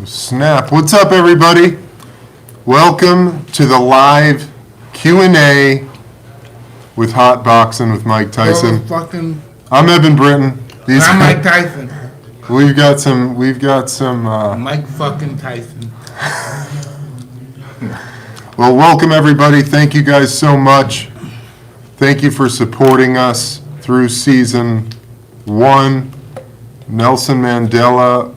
Snap. What's up, everybody? Welcome to the live Q&A with Hot Boxing with Mike Tyson. I'm Eben Britton. I'm Mike Tyson. We've got some. Mike fucking Tyson. Well, welcome everybody. Thank you guys so much. Thank you for supporting us through season 1. Nelson Mandela.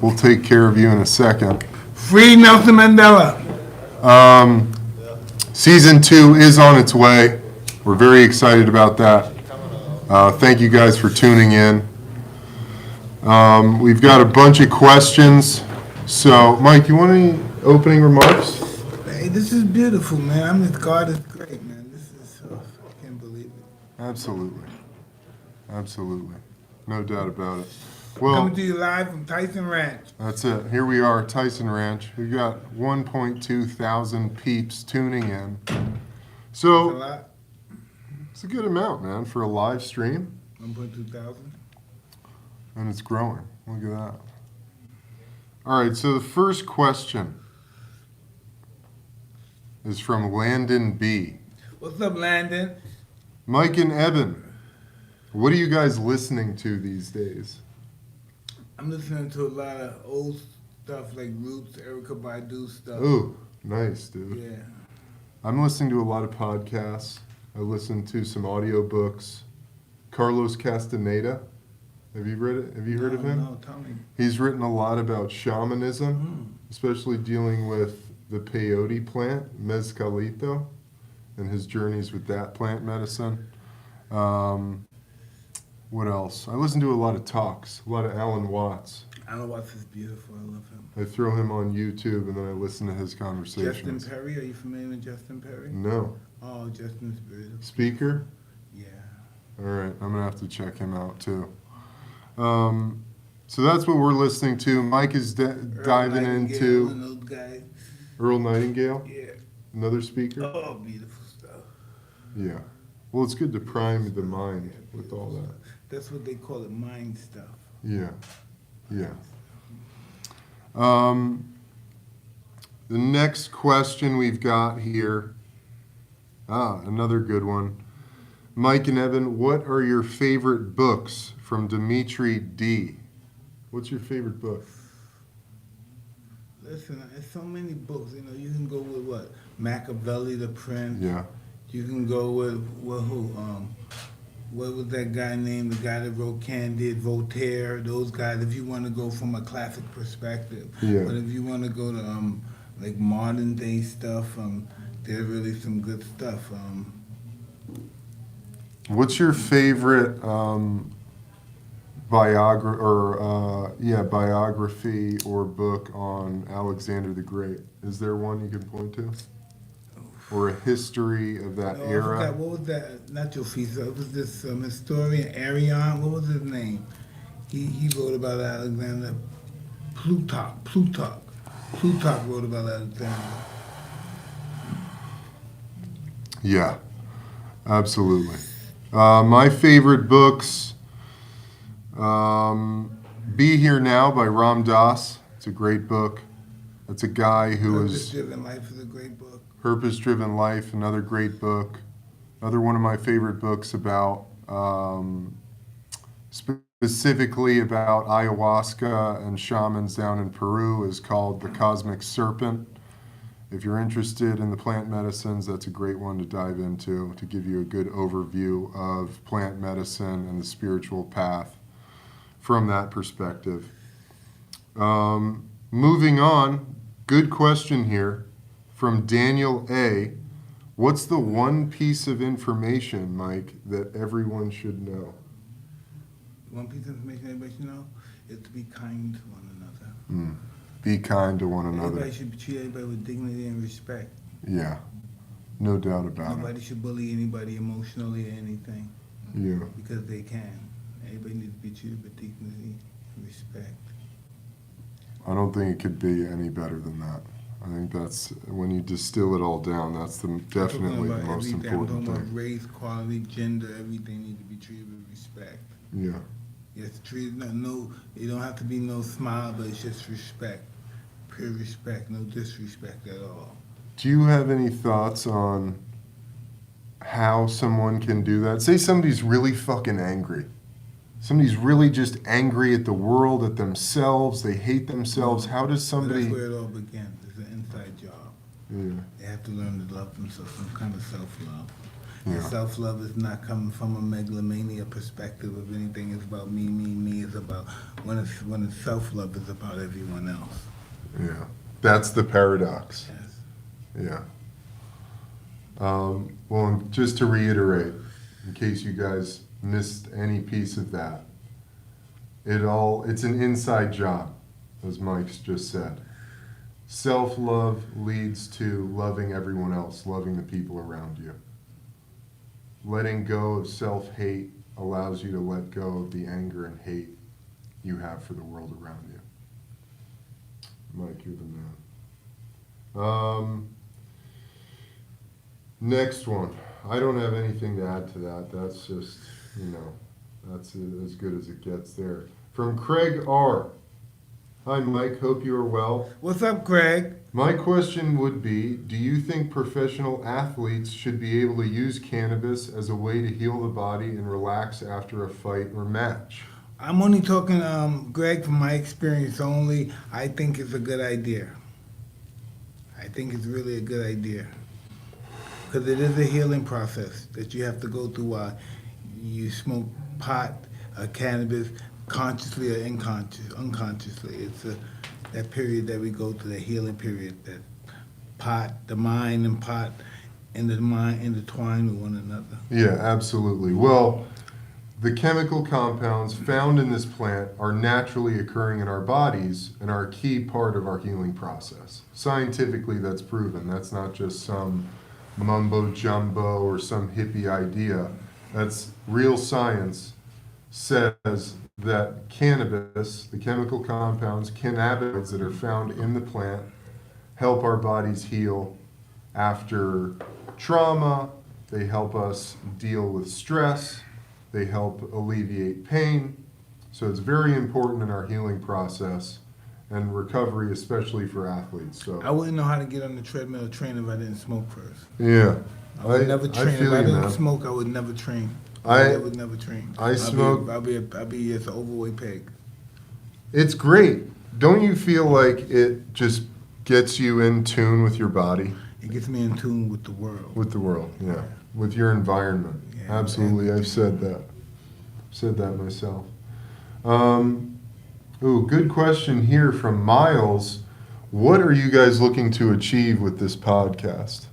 We'll take care of you in a second. Free Nelson Mandela. Season 2 is on its way. We're very excited about that. Thank you guys for tuning in. We've got a bunch of questions. So, Mike, you want any opening remarks? Hey, this is beautiful, man. God is great, man. This is I can't believe it. Absolutely. No doubt about it. Well, coming to you live from Tyson Ranch. That's it. Here we are, Tyson Ranch. We've got 1.2 thousand peeps tuning in. So, it's a good amount, man, for a live stream. 1.2 thousand. And it's growing. Look at that. All right, so the first question is from Landon B. What's up, Landon? Mike and Eben, what are you guys listening to these days? I'm listening to a lot of old stuff like Roots, Erykah Badu stuff. Ooh, nice, dude. Yeah. I'm listening to a lot of podcasts. I listen to some audiobooks. Carlos Castaneda. Have you read it? Have you heard of him? No, tell me. He's written a lot about shamanism, especially dealing with the peyote plant, mezcalito, and his journeys with that plant medicine. What else? I listen to a lot of talks, a lot of Alan Watts. Alan Watts is beautiful. I love him. I throw him on YouTube and then I listen to his conversations. Justin Perry? Are you familiar with Justin Perry? No. Oh, Justin's beautiful. Speaker? Yeah. All right, I'm going to have to check him out too. So that's what we're listening to. Mike is diving into and those guys. Earl Nightingale? Yeah. Another speaker? Oh, beautiful stuff. Yeah. Well, it's good to prime the mind with all that. That's what they call it, mind stuff. Yeah. The next question we've got here, another good one. Mike and Eben, what are your favorite books? From Dimitri D. What's your favorite book? Listen, there's so many books. You know, you can go with what? Machiavelli, the Prince. Yeah. You can go with who? What was that guy named? The guy that wrote Candide, Voltaire. Those guys. If you want to go from a classic perspective. Yeah. But if you want to go to like modern day stuff, there's really some good stuff. What's your favorite biography or book on Alexander the Great? Is there one you can point to? Or a history of that era? What was that? Not Josephus. It was this historian, Arion. What was his name? He wrote about Alexander. Plutarch wrote about Alexander. Yeah, absolutely. My favorite books, Be Here Now by Ram Dass. It's a great book. It's a guy who is... Purpose-Driven Life is a great book. Purpose-Driven Life, another great book. Another one of my favorite books about, specifically about ayahuasca and shamans down in Peru is called The Cosmic Serpent. If you're interested in the plant medicines, that's a great one to dive into to give you a good overview of plant medicine and the spiritual path from that perspective. Moving on, good question here from Daniel A. What's the one piece of information, Mike, that everyone should know? One piece of information everybody should know is to be kind to one another. Be kind to one another. Everybody should treat everybody with dignity and respect. Yeah, no doubt about it. Nobody should bully anybody emotionally or anything. Yeah. Because they can. Everybody needs to be treated with dignity and respect. I don't think it could be any better than that. I think that's, when you distill it all down, that's definitely the most important I'm talking thing. about race, quality, gender, everything needs to be treated with respect. Yeah. Yes, treated, no, you don't have to be no smile, but it's just respect. Pure respect, no disrespect at all. Do you have any thoughts on how someone can do that? Say somebody's really fucking angry. Somebody's really just angry at the world, at themselves. They hate themselves. How does But somebody... that's where it all begins. It's an inside job. Yeah. They have to learn to love themselves, some kind of self-love. Yeah. And self-love is not coming from a megalomania perspective of anything. It's about me, me, me. It's about when it's self-love, it's about everyone else. Yeah. That's the paradox. Yes. Yeah. Well, just to reiterate, in case you guys missed any piece of that, it's an inside job, as Mike's just said. Self-love leads to loving everyone else, loving the people around you. Letting go of self-hate allows you to let go of the anger and hate you have for the world around you. Mike, you're the man. Next one. I don't have anything to add to that. That's just, that's as good as it gets there. From Craig R. Hi, Mike. Hope you are well. What's up, Craig? My question would be, do you think professional athletes should be able to use cannabis as a way to heal the body and relax after a fight or match? I'm only talking, Greg, from my experience only. I think it's a good idea. I think it's really a good idea. Because it is a healing process that you have to go through while you smoke pot, cannabis, consciously or unconsciously. It's that period that we go through, the healing period, that pot, the mind and pot, and the mind intertwine with one another. Yeah, absolutely. Well, the chemical compounds found in this plant are naturally occurring in our bodies and are a key part of our healing process. Scientifically, that's proven. That's not just some mumbo jumbo or some hippie idea. That's real science says that cannabis, the chemical compounds, cannabinoids that are found in the plant, help our bodies heal after trauma. They help us deal with stress. They help alleviate pain. So it's very important in our healing process and recovery, especially for athletes. So I wouldn't know how to get on the treadmill or train if I didn't smoke first. yeah, I would never train. If I didn't man. smoke, I would never train. I would never train. smoke. I'll be just an overweight pig. It's great. Don't you feel like it just gets you in tune with your body? It gets me in tune with the world. With the world, yeah. With your environment. Yeah, Absolutely, I've said that. Said that myself. Good question here from Miles. What are you guys looking to achieve with this podcast?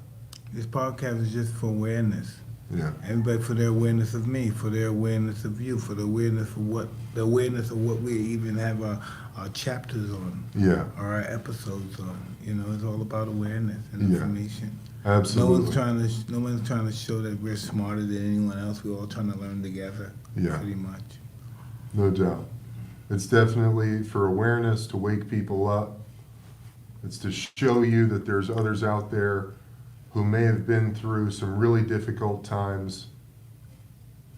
This podcast is just for awareness. Yeah. Everybody, for their awareness of me, for their awareness of you, for the awareness of what we even have our chapters on, Yeah. or our episodes on. It's all about awareness and Yeah. information. Absolutely. No one's trying to show that we're smarter than anyone else. We're all trying to learn together. Yeah. Pretty much. No doubt. It's definitely for awareness, to wake people up. It's to show you that there's others out there who may have been through some really difficult times.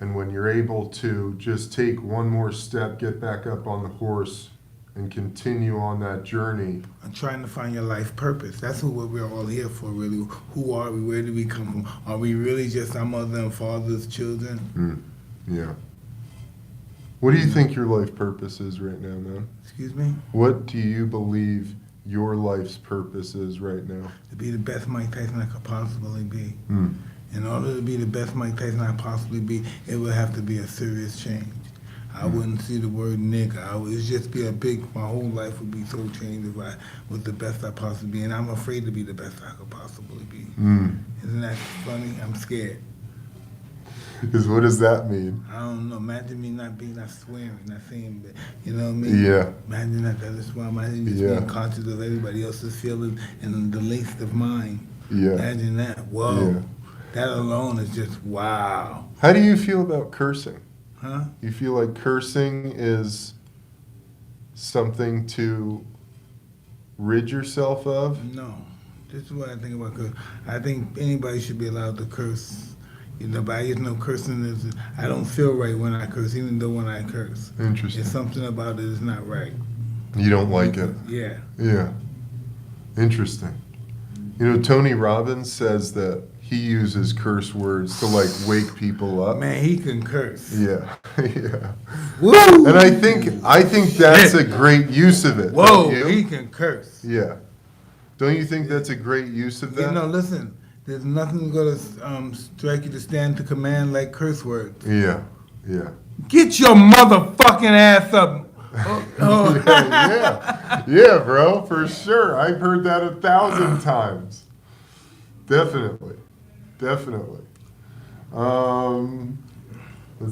And when you're able to just take one more step, get back up on the horse, and continue on that journey. And trying to find your life purpose. That's what we're all here for, really. Who are we? Where do we come from? Are we really just our mother and father's children? Yeah. What do you think your life purpose is right now, man? Excuse me? What do you believe your life's purpose is right now? To be the best Mike Tyson I could possibly be. Mm. In order to be the best Mike Tyson I possibly be, it would have to be a serious change. I wouldn't see the word nigga. I would just be my whole life would be so changed if I was the best I possibly be. And I'm afraid to be the best I could possibly be. Mm. Isn't that funny? I'm scared. Because what does that mean? I don't know. Imagine me not swearing, not saying, but you know what I mean? Yeah. Imagine that. That's why imagine just being conscious of everybody else's feelings and the least of mine. Yeah. Imagine that. Whoa. Yeah. That alone is just wow. How do you feel about cursing? Huh? You feel like cursing is something to rid yourself of? No. This is what I think about curse. I think anybody should be allowed to curse. But I just know cursing is, I don't feel right when I curse, even though when I curse. Interesting. There's something about it is not right. You don't like it? Yeah. Yeah. Interesting. You know, Tony Robbins says that he uses curse words to like wake people up. Man, he can curse. Yeah, yeah. Woo! And I think that's a great use of it. Whoa, don't you? he can curse. Yeah. Don't you think that's a great use of that? You know, listen, there's nothing going to strike you to stand to command like curse words. Yeah, yeah. Get your motherfucking ass up. Oh. Yeah, bro, for sure. I've heard that 1,000 times. Definitely. Let's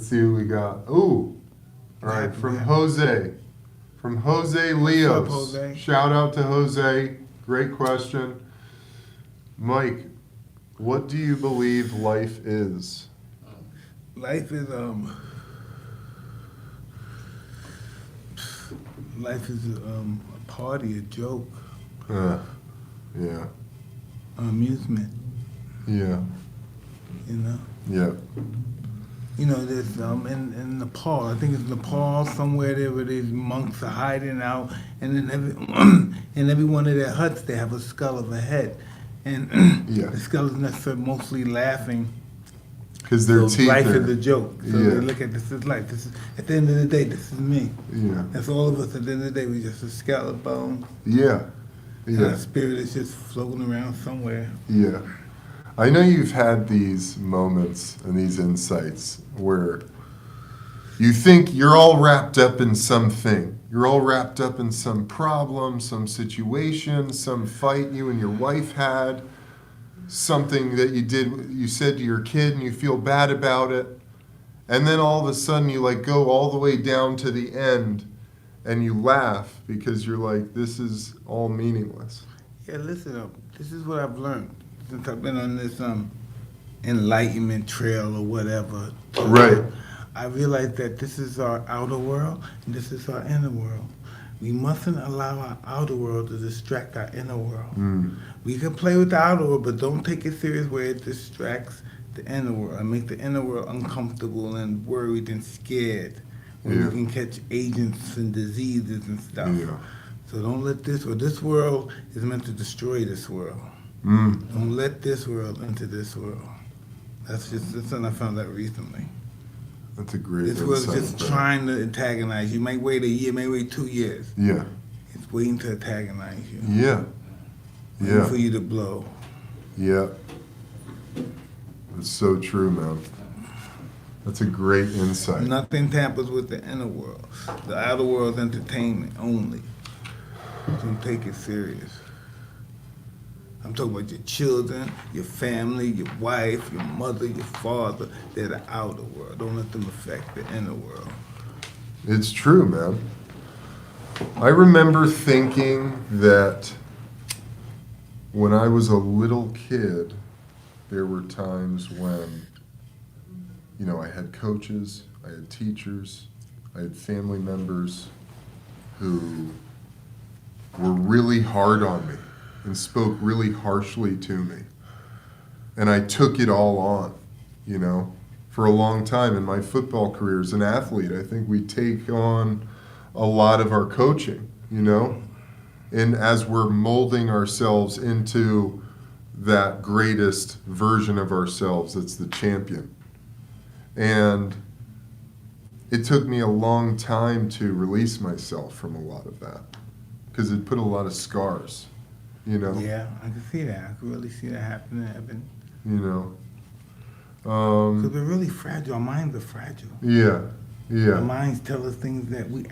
see what we got. Ooh. All right, from Jose. From Jose Leos. What's up, Jose? Shout out to Jose. Great question. Mike, what do you believe life is? Life is a party, a joke, Yeah. amusement, Yeah. you know. Yeah. You know, there's in Nepal, I think it's Nepal somewhere there where these monks are hiding out, and in every one of their huts they have a skull of a head, and Yeah. the skull is mostly laughing. Because their So teeth life are... is a joke. So Yeah. they look at this as life. This is at the end of the day. This is me. Yeah. That's all of us. At the end of the day, we just a skeleton. Yeah. And Yeah. our spirit is just floating around somewhere. Yeah. I know you've had these moments and these insights where you think you're all wrapped up in something. You're all wrapped up in some problem, some situation, some fight you and your wife had, something that you said to your kid and you feel bad about it. And then all of a sudden you like go all the way down to the end and you laugh because you're like, this is all meaningless. Yeah, listen up. This is what I've learned since I've been on this enlightenment trail or whatever. Right. I realized that this is our outer world and this is our inner world. We mustn't allow our outer world to distract our inner world. We can play with the outer world, but don't take it serious where it distracts the inner world and make the inner world uncomfortable and worried and scared. When Yeah. you can catch agents and diseases and stuff. Yeah. So don't let this world is meant to destroy this world. Don't let this world into this world. That's something I found out recently. That's a great This world's insight, just bro. trying to antagonize you. Might wait a year, may wait 2 years. Yeah. It's waiting to antagonize you. Yeah. Waiting Yeah. for you to blow. Yeah. That's so true, man. That's a great insight. Nothing tampers with the inner world. The outer world's entertainment only. Don't take it serious. I'm talking about your children, your family, your wife, your mother, your father. They're the outer world. Don't let them affect the inner world. It's true, man. I remember thinking that when I was a little kid, there were times when, you know, I had coaches, I had teachers, I had family members who were really hard on me and spoke really harshly to me. And I took it all on, you know. For a long time in my football career as an athlete, I think we take on a lot of our coaching, you know. And as we're molding ourselves into that greatest version of ourselves, that's the champion. And it took me a long time to release myself from a lot of that because it put a lot of scars, you know. Yeah, I can see that. I can really see that happening, Eben. You know. Because we're really fragile. Our minds are fragile. Yeah, yeah. Our minds tell us things that we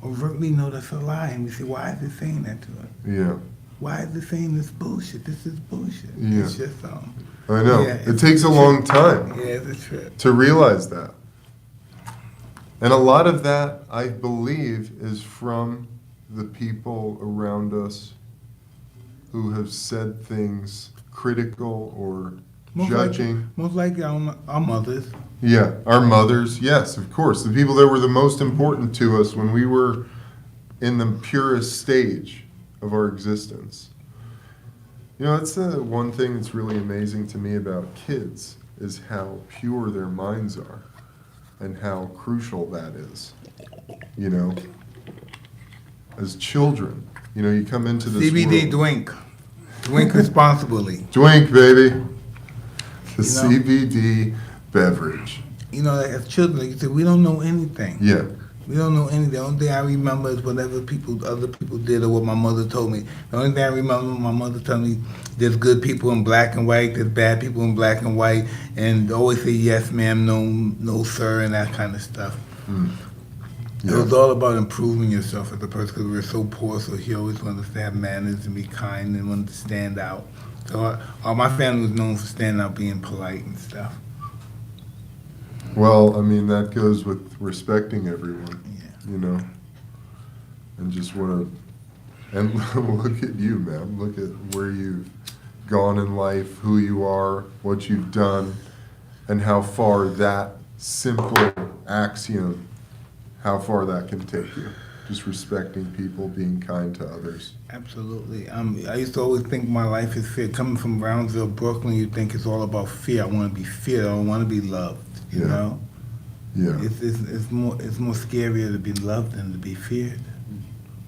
overtly know that's a lie, and we say, "Why is it saying that to us? Yeah. Why is it saying this bullshit? This is bullshit." Yeah. It's just I know. Yeah, it takes a long time yeah, it's a trip. to realize that. And a lot of that, I believe, is from the people around us who have said things critical or judging. Most likely our mothers. Yeah, our mothers, yes, of course. The people that were the most important to us when we were in the purest stage of our existence. You know, that's the one thing that's really amazing to me about kids is how pure their minds are and how crucial that is, you know? as children. You know, you come into this CBD world. drink. Drink responsibly. Drink, baby. The You know? CBD beverage. You know, as children, like you said, we don't know anything. Yeah. We don't know anything. The only thing I remember is whatever other people did or what my mother told me. The only thing I remember, my mother told me, there's good people in black and white, there's bad people in black and white, and always say yes, ma'am, no, sir, and that kind of stuff. It Yeah. was all about improving yourself as a person because we were so poor, so she always wanted us to have manners and be kind and wanted to stand out. So all my family was known for standing out, being polite and stuff. Well, I mean, that goes with respecting everyone, Yeah. you know, and just what a, and look at you, man. Look at where you've gone in life, who you are, what you've done, and how far that simple axiom, how far that can take you. Just respecting people, being kind to others. Absolutely. I used to always think my life is fear. Coming from Brownsville, Brooklyn, you think it's all about fear. I want to be feared. I don't want to be loved. You Yeah. know, Yeah, it's more scarier to be loved than to be feared.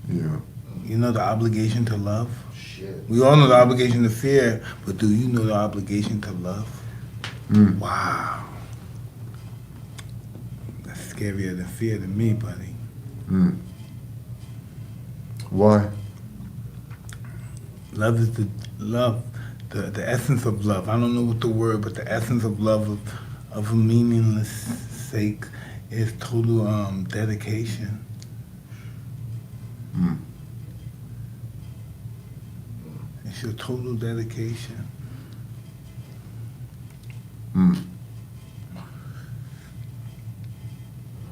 yeah. You know the obligation to love. Shit. We all know the obligation to fear, but do you know the obligation to love? Mm. Wow, that's scarier than fear to me, buddy. Mm. Why? Love is the essence of love. I don't know what the word, but the essence of love of a meaningless sake is total dedication. Mm. It's your total dedication. Mm.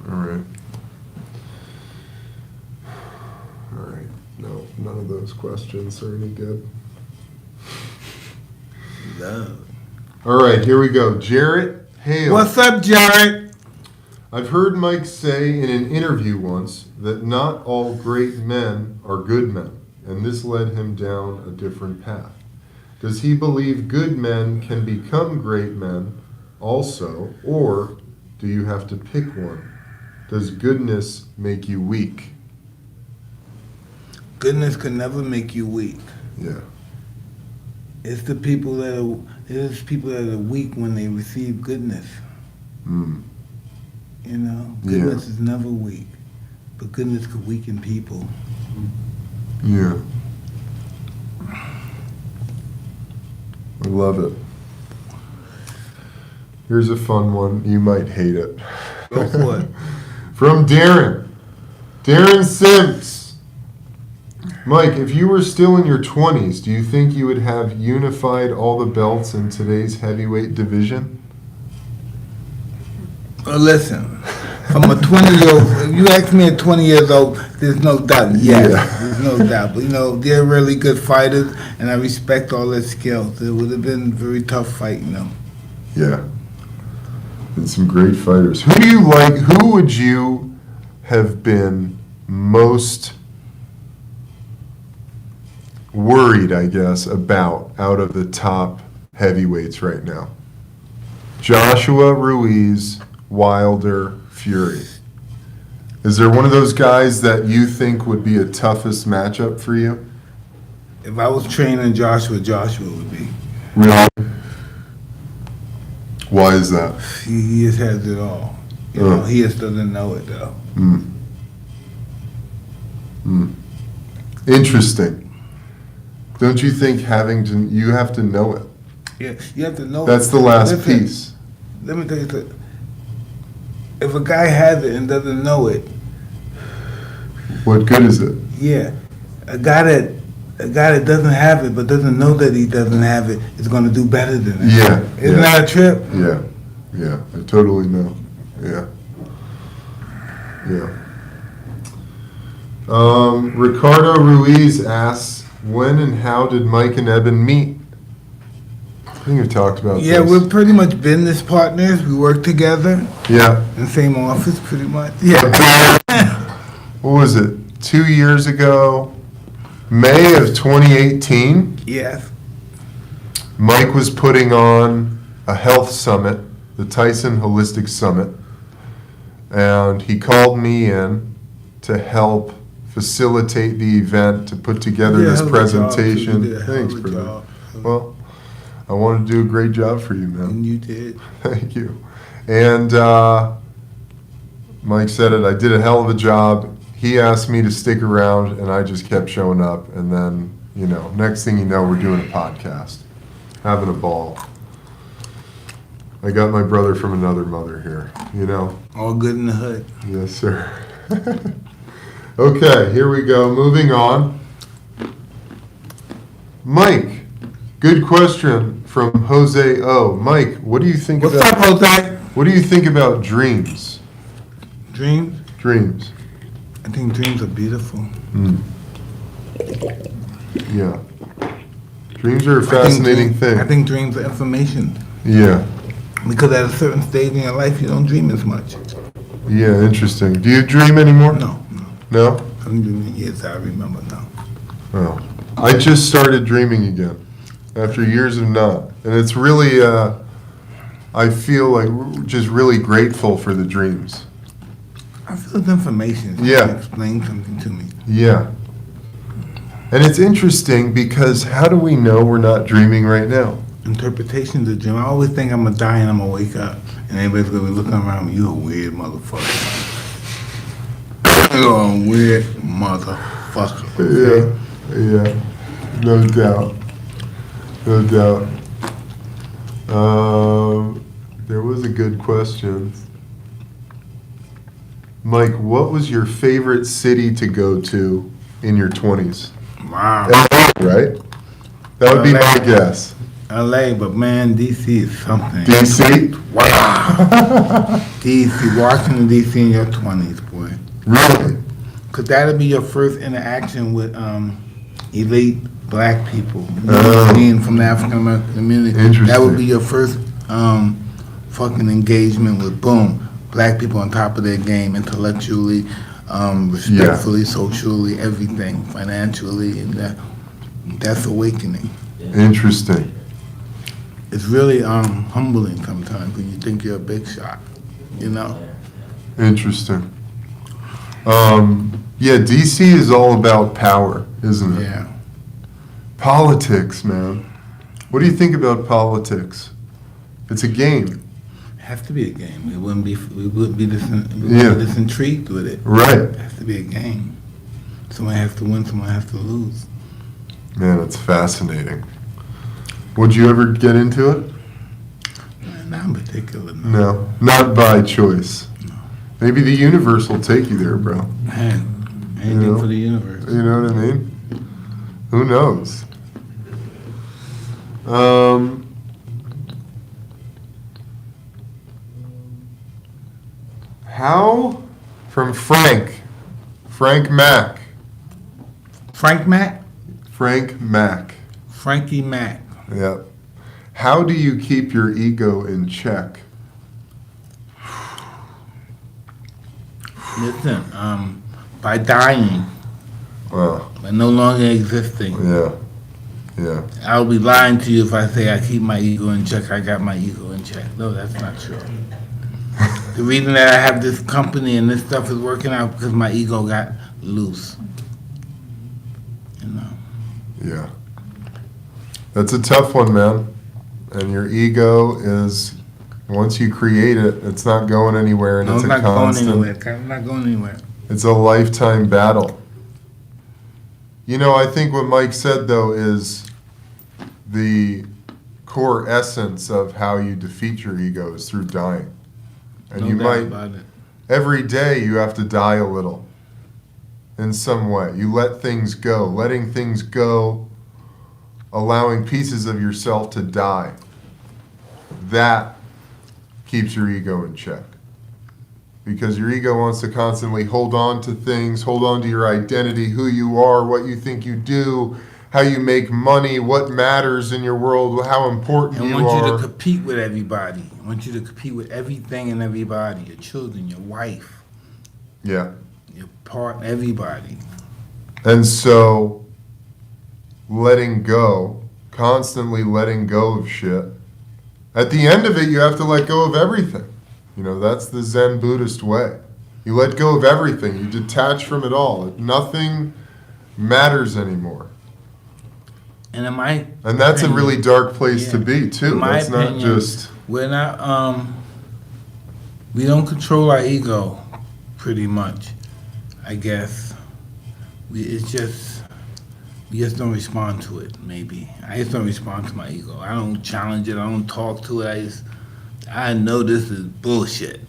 All right. All right. No, none of those questions are any good. Love. All right, here we go. Jarrett Hale. What's up, Jared? I've heard Mike say in an interview once that not all great men are good men, and this led him down a different path. Does he believe good men can become great men also, or do you have to pick one? Does goodness make you weak? Goodness can never make you weak. Yeah. It's the people that are weak when they receive goodness. Mm. You know, Yeah. goodness is never weak, but goodness could weaken people. Yeah. I love it. Here's a fun one. You might hate it. Go for it. From Darren. Darren Sims. Mike, if you were still in your 20s, do you think you would have unified all the belts in today's heavyweight division? Well, listen, from a 20-year-old, if you ask me at 20 years old, there's no doubt. Yes, Yeah. there's no doubt. But, you know, they're really good fighters, and I respect all their skills. It would have been a very tough fight, you know. Yeah. And some great fighters. Who do you like? Who would you have been most worried, I guess, about out of the top heavyweights right now? Joshua, Ruiz, Wilder, Fury. Is there one of those guys that you think would be a toughest matchup for you? If I was training Joshua would be. Really? Why is that? He just has it all. You know, he just doesn't know it, though. Mm. Mm. Interesting. Don't you think you have to know it? Yeah, you have to know. That's the last Listen, piece. Let me tell you something. If a guy has it and doesn't know it, What good is it? yeah, a guy that doesn't have it but doesn't know that he doesn't have it is going to do better than that. Yeah. Isn't that a trip? Yeah. Yeah. I totally know. Yeah. Yeah. Ricardo Ruiz asks, when and how did Mike and Eben meet? I think we've talked about Yeah, this. we're pretty much business partners. We work together Yeah. in the same office, pretty much. Yeah. What was it? 2 years ago, May of 2018, Yes. Mike was putting on a health summit, the Tyson Holistic Summit, and he called me in to help facilitate the event, to put together You did a this hell of a job, too. You presentation. did a hell Thanks, of a brother. job. Well, I wanted to do a great job for you, man. And you did. Thank you. And Mike said it, I did a hell of a job. He asked me to stick around, and I just kept showing up. And then, next thing you know, we're doing a podcast, having a ball. I got my brother from another mother here, All good in the hood. Yes, sir. Okay, here we go. Moving on. Mike, good question from Jose O. Mike, what do you think What's about... up, Jose? What do you think about dreams? Dreams? Dreams. I think dreams are beautiful. Yeah. Dreams are a fascinating thing. I think dreams are information. Yeah. Because at a certain stage in your life, you don't dream as much. Yeah, interesting. Do you dream anymore? No. No? I haven't dreamed in years I remember now. Oh. I just started dreaming again after years of not. And it's really, I feel like just really grateful for the dreams. I feel it's information. It's Yeah. to explain something to me. Yeah. And it's interesting because how do we know we're not dreaming right now? Interpretations of dream. I always think I'm gonna die and I'm gonna wake up, and everybody's gonna be looking around me. You a weird motherfucker. You're a weird motherfucker. Okay? Yeah. No doubt. No doubt. There was a good question. Mike, what was your favorite city to go to in your 20s? Wow. LA, right? That would be my guess. LA, but man, DC is something. DC? Wow. DC, Washington, DC in your 20s, boy. Really? Because that'll be your first interaction with elite black people. Oh. Being from the African American community. Interesting. That would be your first fucking engagement with, boom, black people on top of their game intellectually, respectfully, socially, everything, financially, and that's awakening. Interesting. It's really humbling sometimes when you think you're a big shot, Interesting. Yeah, DC is all about power, isn't it? Yeah. Politics, man. What do you think about politics? It's a game. It has to be a game. We wouldn't be this intrigued with it. Right. It has to be a game. Someone has to win, someone has to lose. Man, it's fascinating. Would you ever get into it? Not in particular, no. No, not by choice. No. Maybe the universe will take you there, bro. Man, anything for the universe. You know what I mean? Who knows? How? From Frank Mack. Frank Mack? Frank Mack. Frankie Mack. Yep. How do you keep your ego in check? Listen, by dying, Wow. by no longer existing. Yeah. I'll be lying to you if I say I keep my ego in check. I got my ego in check. No, that's not true. The reason that I have this company and this stuff is working out because my ego got loose. Yeah. That's a tough one, man. And your ego is, once you create it, it's not going anywhere, and No, it's I'm a not going constant. anywhere. I'm not going anywhere. It's a lifetime battle. I think what Mike said, though, is the core essence of how you defeat your ego is through dying. And No you doubt might, about it. every day you have to die a little in some way. You let things go. Letting things go, allowing pieces of yourself to die. That keeps your ego in check. Because your ego wants to constantly hold on to things, hold on to your identity, who you are, what you think you do, how you make money, what matters in your world, how important I you want are. you to compete with everybody. I want you to compete with everything and everybody. Your children, your wife, Yeah. your partner, everybody. And so, letting go, constantly letting go of shit. At the end of it, you have to let go of everything. That's the Zen Buddhist way. You let go of everything. You detach from it all. Nothing matters anymore. And in my And that's opinion, a really dark place to yeah. be, too. In my That's not opinion, just... we're not, we don't control our ego, pretty much, I guess. We just don't respond to it, maybe. I just don't respond to my ego. I don't challenge it. I don't talk to it. I know this is bullshit.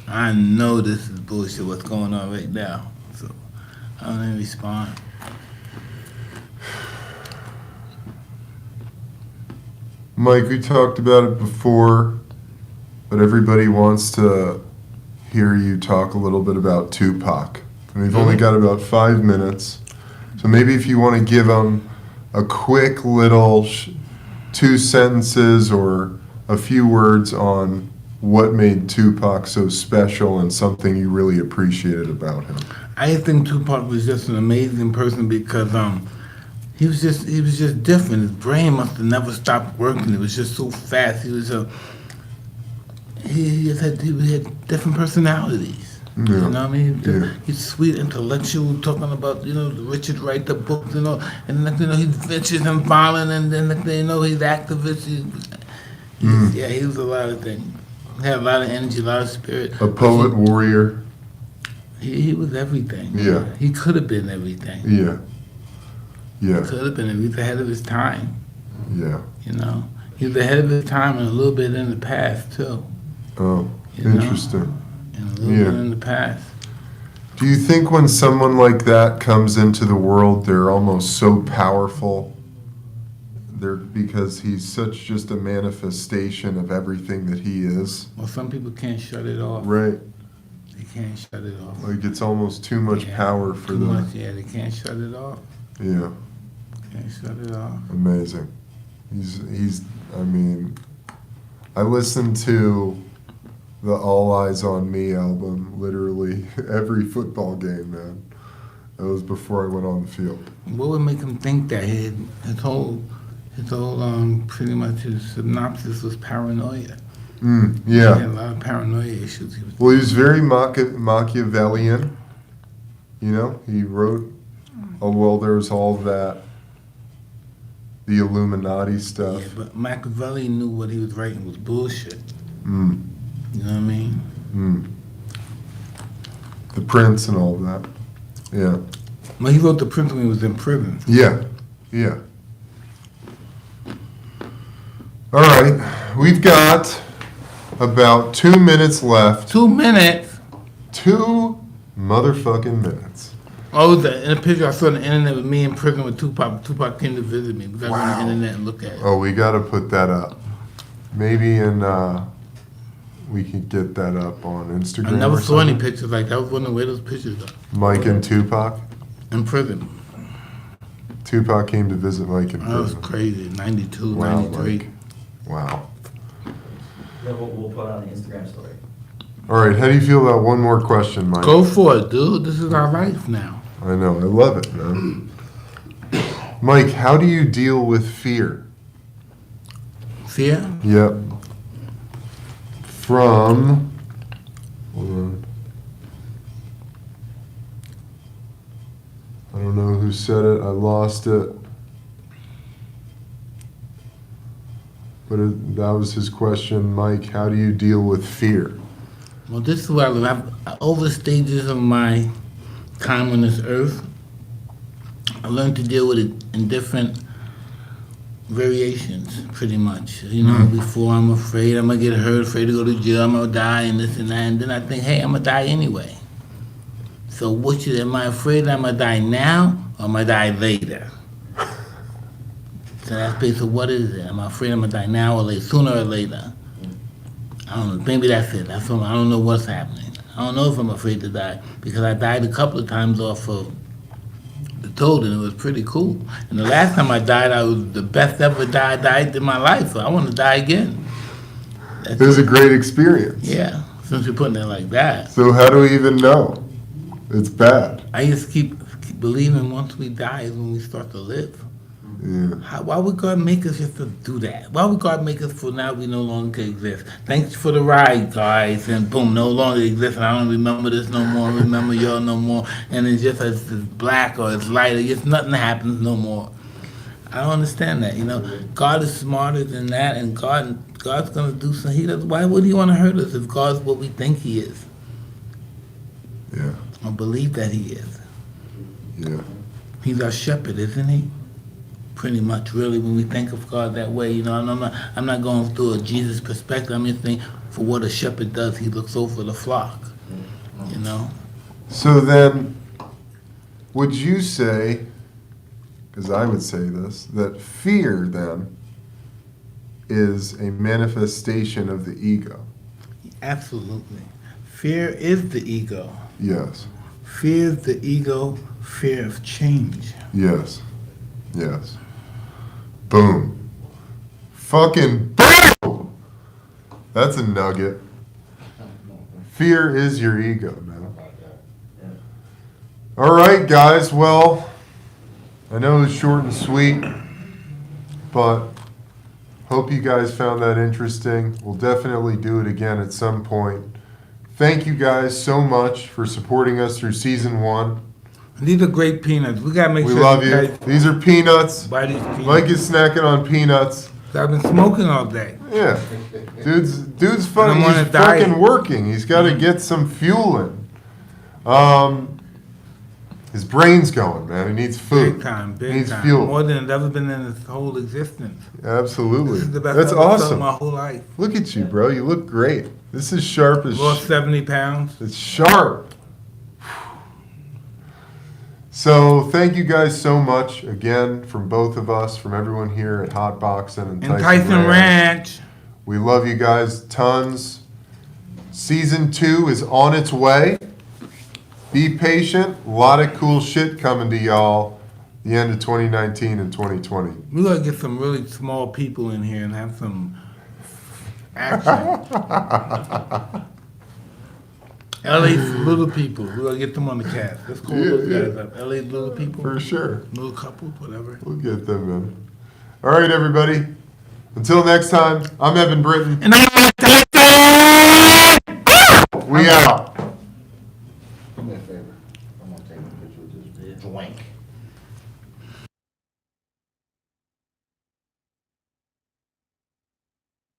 I know this is bullshit, what's going on right now. So I don't even respond. Mike, we talked about it before, but everybody wants to hear you talk a little bit about Tupac. And we've only got about 5 minutes. So maybe if you want to give them a quick little 2 sentences or a few words on what made Tupac so special and something you really appreciated about him. I think Tupac was just an amazing person because he was just different. His brain must have never stopped working. It was just so fast. He had different personalities. Yeah. You know what I mean? Yeah. He's sweet, intellectual, talking about, Richard Wright, the books, and he's vicious and violent, and then he's activist. He was a lot of things. He had a lot of energy, a lot of spirit. A poet, warrior. He was everything. Yeah. He could have been everything. Yeah. Yeah. Could have been. He was ahead of his time. Yeah. He was ahead of his time and a little bit in the past too. Oh, interesting. And a little bit in the past. Do you think when someone like that comes into the world, they're almost so powerful? Because he's such just a manifestation of everything that he is. Well, some people can't shut it off. Right. They can't shut it off. Like it's almost too much power for too them. much, they can't shut it off. Yeah. Can't shut it off. Amazing. I mean, I listened to the All Eyes on Me album literally every football game, man. That was before I went on the field. What would make him think that? His whole pretty much his synopsis was paranoia. Yeah. He had a lot of paranoia issues. He was very Machiavellian. He wrote, there was all that, the Illuminati stuff. Yeah, but Machiavelli knew what he was writing was bullshit. Mm. You know what I mean? Mm. The Prince and all that. Yeah. Well, he wrote The Prince when he was in prison. Yeah. Yeah. All right. We've got about 2 minutes left. 2 minutes? 2 motherfucking minutes. Oh, in a picture I saw on the internet with me in prison with Tupac. Tupac came to visit me. We got on the internet and look at it. Oh, we got to put that up. Maybe we could get that up on Instagram. I never or saw any something. pictures like that. I was wondering where those pictures are. Mike and Tupac? In prison. Tupac came to visit Mike in prison. That was crazy. 92, Wow, 93. Mike. Wow. Yeah, we'll put it on the Instagram story. All right, how do you feel about one more question, Mike? Go for it, dude. This is our life now. I know, I love it, man. Mike, how do you deal with fear? Fear? Yep. From, hold on. I don't know who said it, I lost it. But that was his question. Mike, how do you deal with fear? Well, this is what I live. Over the stages of my time on this earth, I learned to deal with it in different variations, pretty much. Before I'm afraid I'm going to get hurt, afraid to go to jail, I'm going to die, and this and that. And then I think, hey, I'm going to die anyway. So am I afraid I'm going to die now, or am I going to die later? So that's basically what is it? Am I afraid I'm going to die now or later, sooner or later? I don't know. Maybe that's it. I don't know what's happening. I don't know if I'm afraid to die because I died a couple of times off of the toad and it was pretty cool. And the last time I died, I was the best ever I died in my life. So I want to die again. It was a great experience. Yeah, since you're putting it like that. So how do we even know? It's bad. I just keep believing once we die is when we start to live. Why would God make us just to do that? Why would God make us for now we no longer exist? Thanks for the ride, guys, and boom, no longer exist. And I don't remember this no more. Remember y'all no more. And it's just as it's black or it's light. It's just nothing happens no more. I don't understand that. God is smarter than that, and God's gonna do something. He does. Why would He want to hurt us if God's what we think He is? Yeah. I believe that He is. Yeah. He's our shepherd, isn't He? Pretty much, really, when we think of God that way, I'm not going through a Jesus perspective. I'm just thinking for what a shepherd does, he looks over the flock, So then, would you say, because I would say this, that fear then is a manifestation of the ego? Absolutely. Fear is the ego. Yes. Fear is the ego, fear of change. Yes. Yes. Boom. Fucking boom! That's a nugget. Fear is your ego, man. All right, guys. Well, I know it was short and sweet, but hope you guys found that interesting. We'll definitely do it again at some point. Thank you guys so much for supporting us through season 1. These are great peanuts. We gotta make We sure love you you. guys These are peanuts. buy these peanuts. Mike is snacking on peanuts. I've been smoking all day. Yeah. Dude's I'm fucking, on a he's diet. fucking working. He's got to get some fuel in. His brain's going, man. He needs food. Big time, He big needs time. fuel. More than it's ever been in his whole existence. Absolutely. This is the best That's I've ever felt awesome. my whole life. Look at you, bro. You look great. This is sharp as Lost 70 pounds. It's sharp. So thank you guys so much again from both of us, from everyone here at Hot Boxing and And Tyson Ranch. We love you guys tons. Season 2 is on its way. Be patient. A lot of cool shit coming to y'all the end of 2019 and 2020. We gotta get some really small people in here and have some action. LA's little people. We gotta get them on the cast. Let's call those Yeah, guys up. LA's little people. For sure. Little couples, whatever. We'll get them in. All right, everybody. Until next time, I'm Eben Britton. And I'm Tyson! We out. Do me a favor. I'm gonna take a picture of this joint.